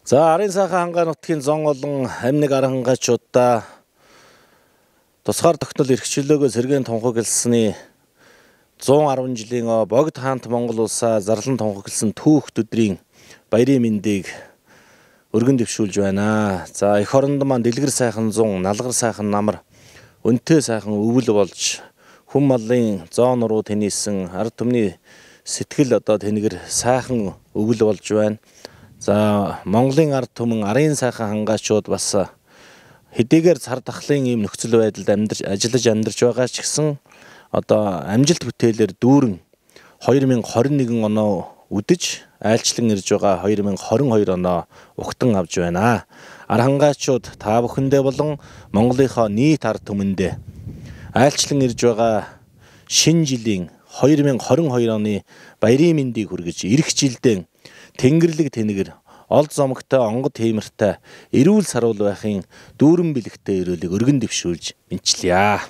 За арын сайхан хангаа нутгийн зон олон амниг архангайчуудаа тусгаар тогтнол эрхчлөөгөө сэргээн тунхагласны 110 жилийн богд хаант Монгол улсаа зарлан тунхагласан түүхт өдрийн баярын мэндийг өргөн дэвшүүлж байна. За эх оронд маань дэлгэр сайхан зун, налгар сайхан намар, өнтэй сайхан өвөл болж хүм малын зоон руу тэнийсэн ард түмний сэтгэл тэнгэр сайхан өвөл болж байна. За Монголын ард түмэн арын сайхан хангаачууд бас хэдийгээр цар тахлын ийм нөхцөл байдалд ажиллаж амьдарч байгаа ч гэсэн амжилт бүтээлээр дүүрэн 2021 оноо үдэж айлчлан ирж байгаа 2022 оноо угтан авч байна. Ар хангаачууд та бүхэндээ болон Монголынхоо нийт ард түмэндээ айлчлан ирж байгаа шинэ жилийн 2022 оны баярын мэндийг хүргэж ирэх жилдээ Тэнгэрлэг тэнгэр олд зомогтой онгод хиймэртэй эрүүл сарвал байхын дүүрэн бэлэгтэй өрөөлийг өргөн дэвшүүлж мэдчилье.